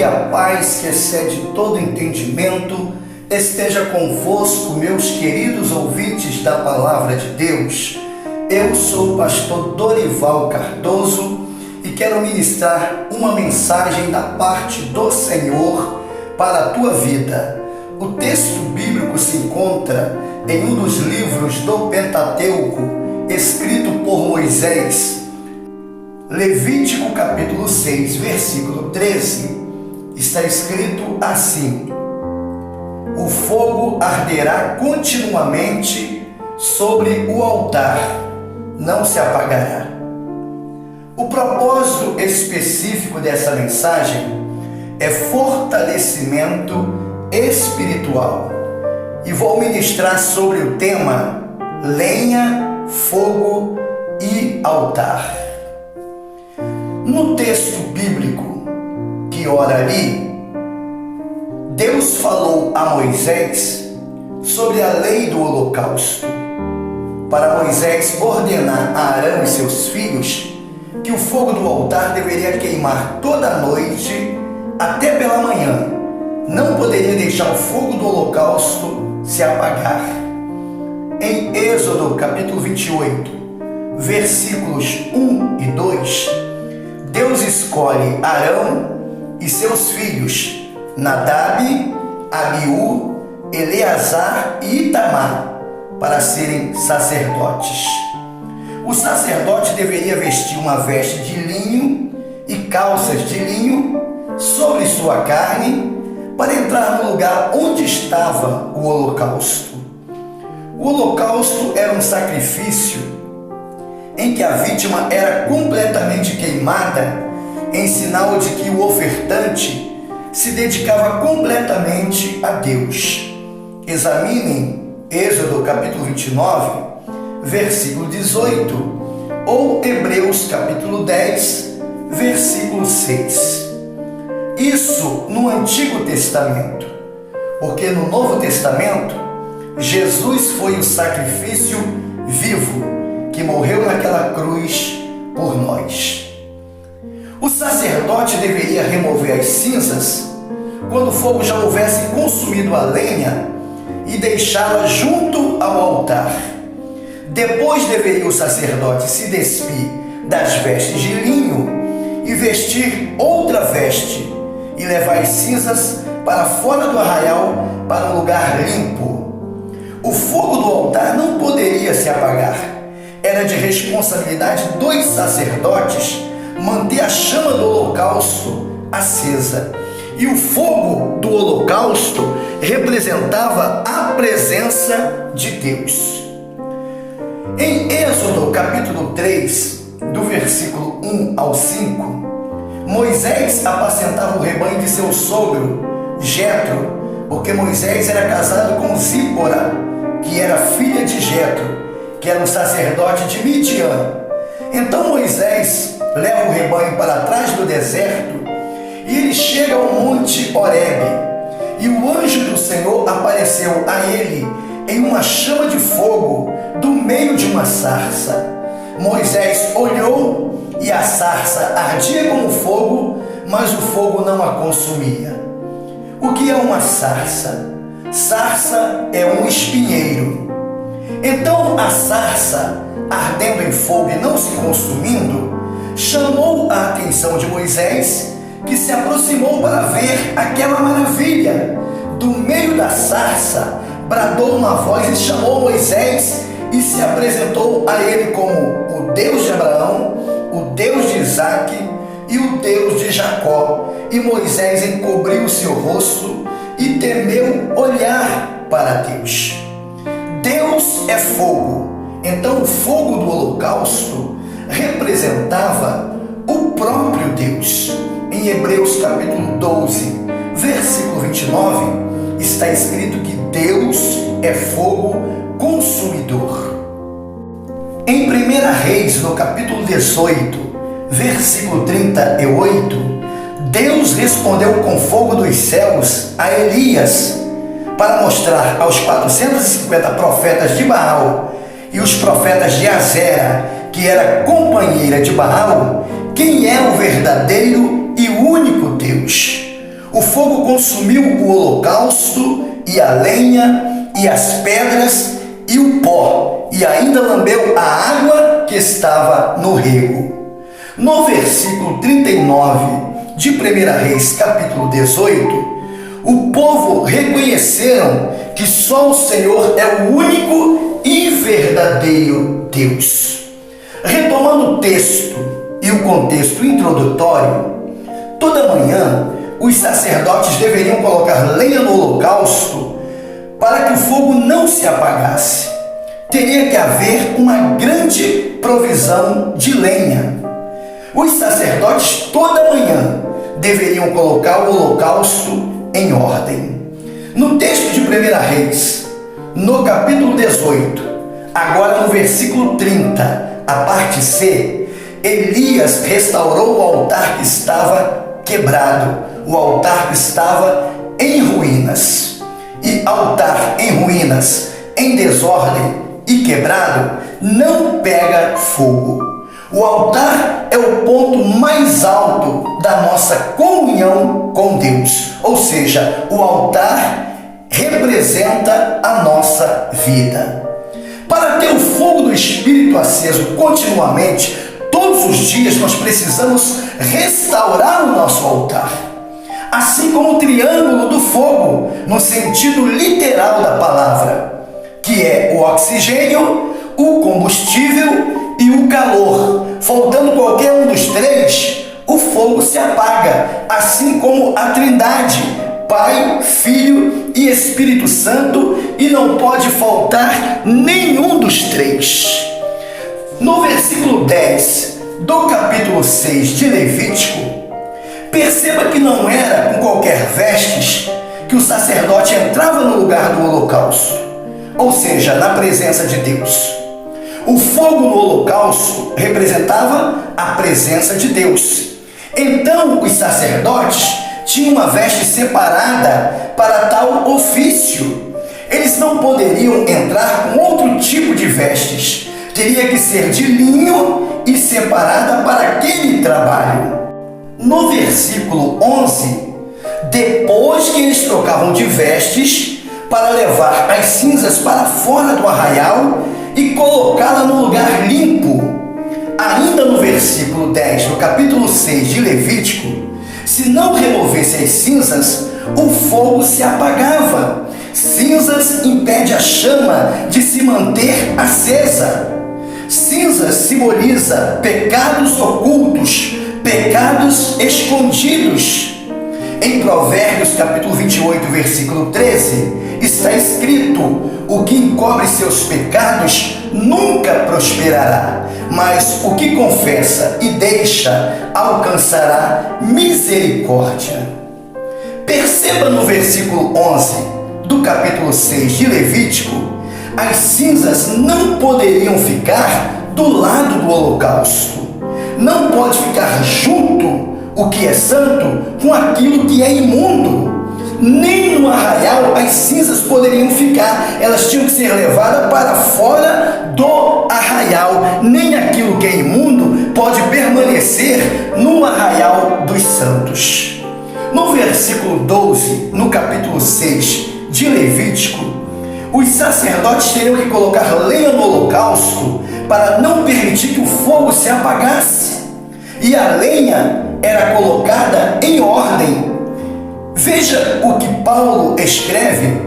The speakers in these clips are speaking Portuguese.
Que a paz que excede todo entendimento esteja convosco, meus queridos ouvintes da Palavra de Deus. Eu sou o pastor Dorival Cardoso e quero ministrar uma mensagem da parte do Senhor para a tua vida. O texto bíblico se encontra em um dos livros do Pentateuco, escrito por Moisés. Levítico capítulo 6, versículo 13, está escrito assim: o fogo arderá continuamente sobre o altar, não se apagará. O propósito específico dessa mensagem é fortalecimento espiritual. E vou ministrar sobre o tema lenha, fogo e altar. No texto bíblico que ora ali, Deus falou a Moisés sobre a lei do holocausto, para Moisés ordenar a Arão e seus filhos que o fogo do altar deveria queimar toda a noite até pela manhã. Não poderia deixar o fogo do holocausto se apagar. Em Êxodo capítulo 28, versículos 1 e 2, Deus escolhe Arão e seus filhos, Nadab, Abiú, Eleazar e Itamar, para serem sacerdotes. O sacerdote deveria vestir uma veste de linho e calças de linho sobre sua carne para entrar no lugar onde estava o holocausto. O holocausto era um sacrifício em que a vítima era completamente queimada, em sinal de que o ofertante se dedicava completamente a Deus. Examinem Êxodo capítulo 29, versículo 18, ou Hebreus capítulo 10, versículo 6. Isso no Antigo Testamento, porque no Novo Testamento, Jesus foi o sacrifício vivo que morreu naquela cruz por nós. O sacerdote deveria remover as cinzas quando o fogo já houvesse consumido a lenha e deixá-la junto ao altar. Depois deveria o sacerdote se despir das vestes de linho e vestir outra veste e levar as cinzas para fora do arraial para um lugar limpo. O fogo do altar não poderia se apagar. Era de responsabilidade dos sacerdotes manter a chama do holocausto acesa. E o fogo do holocausto representava a presença de Deus. Em Êxodo capítulo 3, do versículo 1 ao 5, Moisés apacentava o rebanho de seu sogro, Jetro, porque Moisés era casado com Zípora, que era filha de Jetro, que era um sacerdote de Midian. Então Moisés leva o rebanho para trás do deserto e ele chega ao monte Horebe. E o anjo do Senhor apareceu a ele em uma chama de fogo do meio de uma sarça. Moisés olhou e a sarça ardia como fogo, mas o fogo não a consumia. O que é uma sarça? Sarça é um espinheiro. Então a sarça, ardendo em fogo e não se consumindo, chamou a atenção de Moisés, que se aproximou para ver aquela maravilha. Do meio da sarça, bradou uma voz e chamou Moisés e se apresentou a ele como o Deus de Abraão, o Deus de Isaque e o Deus de Jacó. E Moisés encobriu o seu rosto e temeu olhar para Deus. Deus é fogo. Então o fogo do holocausto representava o próprio Deus. Em Hebreus capítulo 12, versículo 29, está escrito que Deus é fogo consumidor. Em 1 Reis, no capítulo 18, versículo 38, Deus respondeu com fogo dos céus a Elias, para mostrar aos 450 profetas de Baal e os profetas de Azera, que era companheira de Baal, quem é o verdadeiro e único Deus. O fogo consumiu o holocausto e a lenha e as pedras e o pó, e ainda lambeu a água que estava no rego. No versículo 39 de 1 Reis, capítulo 18, o povo reconheceram que só o Senhor é o único e verdadeiro Deus. Retomando o texto e o contexto introdutório, toda manhã os sacerdotes deveriam colocar lenha no holocausto para que o fogo não se apagasse. Teria que haver uma grande provisão de lenha. Os sacerdotes toda manhã deveriam colocar o holocausto em ordem. No texto de 1 Reis, no capítulo 18, agora no versículo 30, a parte C, Elias restaurou o altar que estava quebrado, o altar que estava em ruínas. E altar em ruínas, em desordem e quebrado, não pega fogo. O altar é o ponto mais alto da nossa comunhão com Deus. Ou seja, o altar representa a nossa vida. Para ter o fogo do Espírito aceso continuamente, todos os dias nós precisamos restaurar o nosso altar. Assim como o triângulo do fogo, no sentido literal da palavra, que é o oxigênio, o combustível e o calor. Faltando qualquer um dos três, o fogo se apaga, assim como a Trindade, Pai, Filho e Espírito Santo, e não pode faltar nenhum dos três. No versículo 10 do capítulo 6 de Levítico, perceba que não era com qualquer vestes que o sacerdote entrava no lugar do holocausto, ou seja, na presença de Deus. O fogo no holocausto representava a presença de Deus. Então, os sacerdotes tinham uma veste separada para tal ofício. Eles não poderiam entrar com outro tipo de vestes. Teria que ser de linho e separada para aquele trabalho. No versículo 11, depois que eles trocavam de vestes para levar as cinzas para fora do arraial e colocá-la no lugar limpo, ainda no versículo 10 do capítulo 6 de Levítico, se não removesse as cinzas, o fogo se apagava. Cinzas impede a chama de se manter acesa. Cinzas simboliza pecados ocultos, pecados escondidos. Em Provérbios capítulo 28, versículo 13, está escrito: o que encobre seus pecados nunca prosperará, mas o que confessa e deixa alcançará misericórdia. Perceba no versículo 11 do capítulo 6 de Levítico, as cinzas não poderiam ficar do lado do holocausto. Não pode ficar junto o que é santo com aquilo que é imundo. Nem no arraial as cinzas poderiam ficar, elas tinham que ser levadas para fora do arraial. Nem aquilo que é imundo pode permanecer no arraial dos santos. No versículo 12, no capítulo 6 de Levítico, os sacerdotes teriam que colocar lenha no holocausto para não permitir que o fogo se apagasse. E a lenha era colocada em ordem. Veja o que Paulo escreve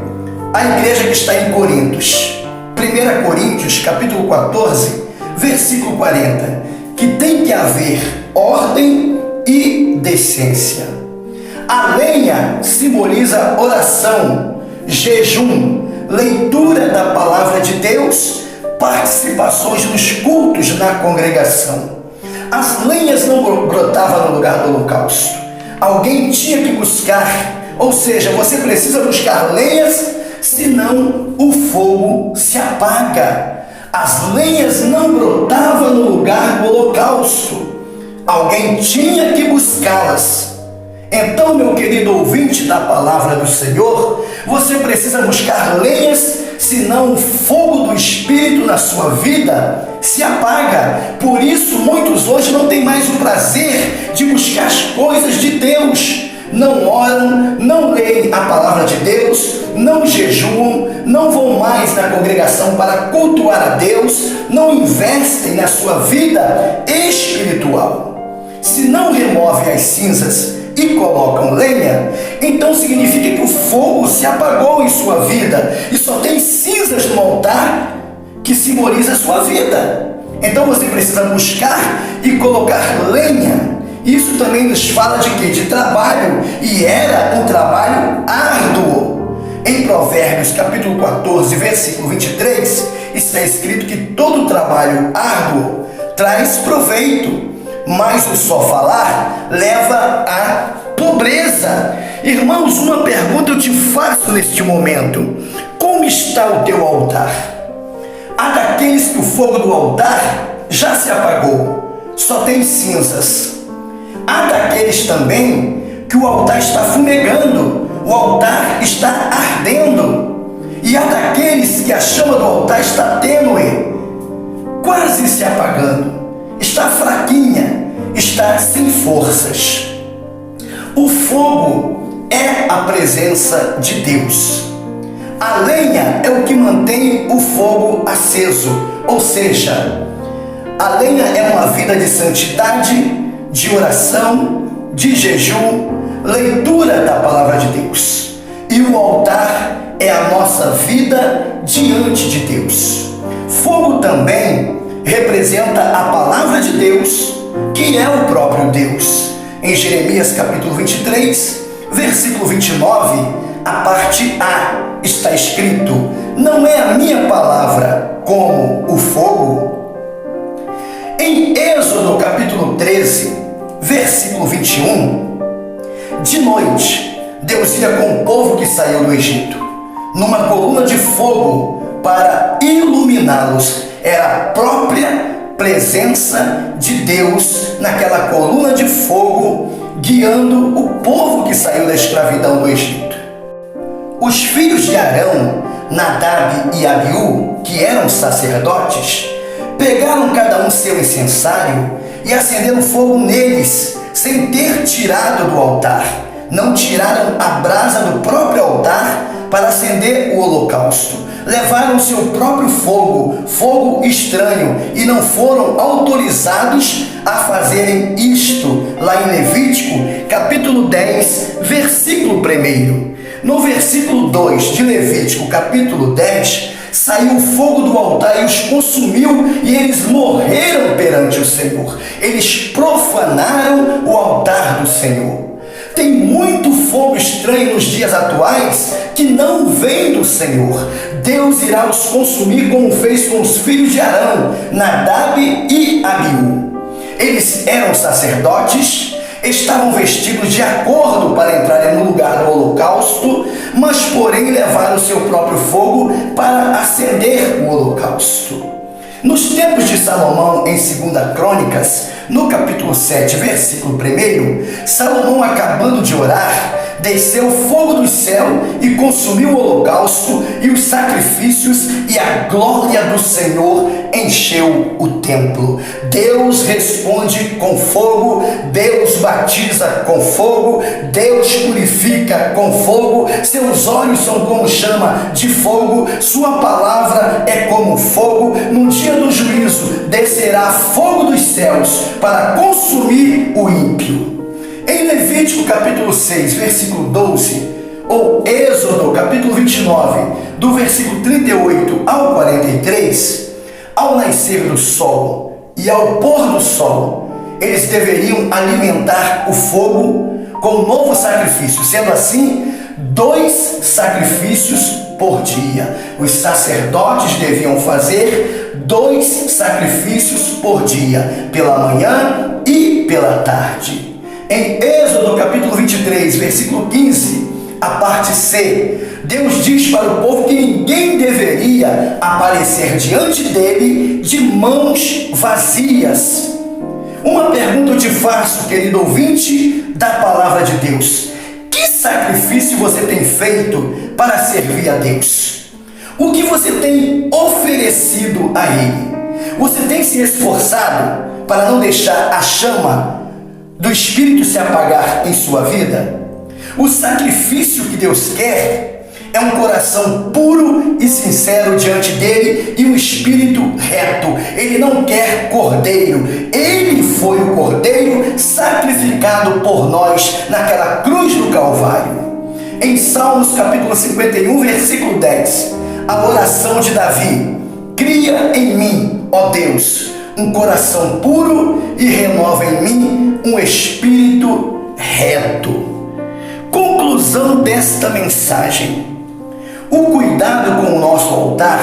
à igreja que está em Coríntios. 1 Coríntios, capítulo 14, versículo 40, que tem que haver ordem e decência. A lenha simboliza oração, jejum, leitura da palavra de Deus, participações nos cultos na congregação. As lenhas não brotavam no lugar do holocausto. Alguém tinha que buscar, ou seja, você precisa buscar lenhas, senão o fogo se apaga. As lenhas não brotavam no lugar do holocausto. Alguém tinha que buscá-las. Então, meu querido ouvinte da palavra do Senhor, você precisa buscar lenhas, senão o fogo do Espírito na sua vida se apaga. Por isso, muitos hoje não têm mais o prazer de buscar as coisas de Deus. não oram, não leem a palavra de Deus, não jejuam, não vão mais na congregação para cultuar a Deus, não investem na sua vida espiritual. Se não removem as cinzas e colocam lenha, então significa que o fogo se apagou em sua vida e só tem cinzas no altar que simboliza a sua vida. Então você precisa buscar e colocar lenha. Isso também nos fala de quê? De trabalho, e era um trabalho árduo. Em Provérbios capítulo 14, versículo 23, está escrito que todo trabalho árduo traz proveito, mas o só falar leva à pobreza. Irmãos, uma pergunta eu te faço neste momento: como está o teu altar? Há daqueles que o fogo do altar já se apagou, só tem cinzas. Há daqueles também que o altar está fumegando, o altar está ardendo. E há daqueles que a chama do altar está tênue, quase se apagando, está fraquinha, está sem forças. O fogo é a presença de Deus. A lenha é o que mantém o fogo aceso, ou seja, a lenha é uma vida de santidade, de oração, de jejum, leitura da palavra de Deus. E o altar é a nossa vida diante de Deus. Fogo também representa a palavra de Deus, que é o próprio Deus. Em Jeremias capítulo 23, versículo 29, a parte A, está escrito: não é a minha palavra como o fogo? Em Êxodo capítulo 13, versículo 21, de noite, Deus ia com o povo que saiu do Egito, numa coluna de fogo para iluminá-los. Era a própria presença de Deus naquela coluna de fogo, guiando o povo que saiu da escravidão do Egito. Os filhos de Arão, Nadab e Abiú, que eram sacerdotes, pegaram cada um seu incensário e acenderam fogo neles, sem ter tirado do altar. Não tiraram a brasa do próprio altar para acender o holocausto. Levaram seu próprio fogo, fogo estranho, e não foram autorizados a fazerem isto, lá em Levítico, capítulo 10, versículo 1. No versículo 2 de Levítico, capítulo 10, saiu o fogo do altar e os consumiu, e eles morreram perante o Senhor. Eles profanaram o altar do Senhor. Tem muito fogo estranho nos dias atuais que não vem do Senhor. Deus irá os consumir como fez com os filhos de Arão, Nadab e Abiú. Eles eram sacerdotes, estavam vestidos de acordo para entrarem no lugar do holocausto, mas porém levaram o seu próprio fogo para acender o holocausto. Nos tempos de Salomão, em 2 Crônicas, no capítulo 7, versículo 1, Salomão, acabando de orar, desceu fogo do céu e consumiu o holocausto e os sacrifícios, e a glória do Senhor encheu o templo. Deus responde com fogo, Deus batiza com fogo, Deus purifica com fogo, seus olhos são como chama de fogo, sua palavra é como fogo. No dia do juízo descerá fogo dos céus para consumir o ímpio. Em Levítico capítulo 6, versículo 12, ou Êxodo capítulo 29, do versículo 38 ao 43, ao nascer do sol e ao pôr do sol, eles deveriam alimentar o fogo com um novo sacrifício, sendo assim 2 sacrifícios por dia. Os sacerdotes deviam fazer 2 sacrifícios por dia, pela manhã e pela tarde. Em Êxodo capítulo 23, versículo 15, a parte C, Deus diz para o povo que ninguém deveria aparecer diante dele de mãos vazias. Uma pergunta eu te faço, querido ouvinte da palavra de Deus: que sacrifício você tem feito para servir a Deus? O que você tem oferecido a Ele? Você tem se esforçado para não deixar a chama do Espírito se apagar em sua vida? O sacrifício que Deus quer é um coração puro e sincero diante dele e um espírito reto. Ele não quer cordeiro. Ele foi o cordeiro sacrificado por nós naquela cruz do Calvário. Em Salmos capítulo 51, versículo 10, a oração de Davi: cria em mim, ó Deus, um coração puro e renova em mim um espírito reto. Conclusão desta mensagem: o cuidado com o nosso altar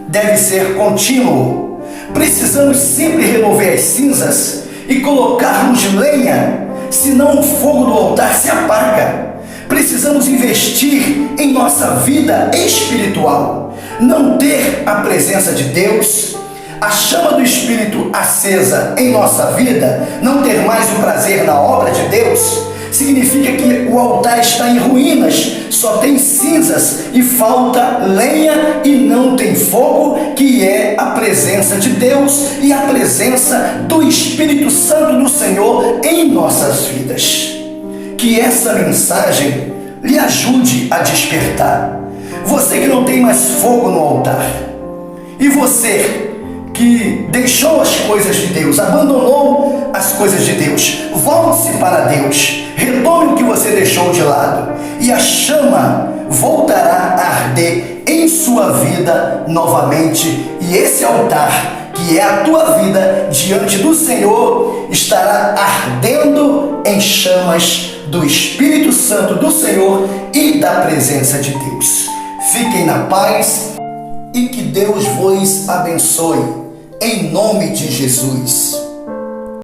deve ser contínuo. Precisamos sempre remover as cinzas e colocarmos lenha, senão o fogo do altar se apaga. Precisamos investir em nossa vida espiritual. Não ter a presença de Deus, a chama do Espírito acesa em nossa vida, não ter mais o prazer na obra de Deus, significa que o altar está em ruínas, só tem cinzas e falta lenha e não tem fogo, que é a presença de Deus e a presença do Espírito Santo do Senhor em nossas vidas. Que essa mensagem lhe ajude a despertar. Você que não tem mais fogo no altar, e você que deixou as coisas de Deus, abandonou as coisas de Deus, volte-se para Deus, retome o que você deixou de lado, e a chama voltará a arder em sua vida novamente, e esse altar, que é a tua vida diante do Senhor, estará ardendo em chamas do Espírito Santo do Senhor e da presença de Deus. Fiquem na paz e que Deus vos abençoe, em nome de Jesus.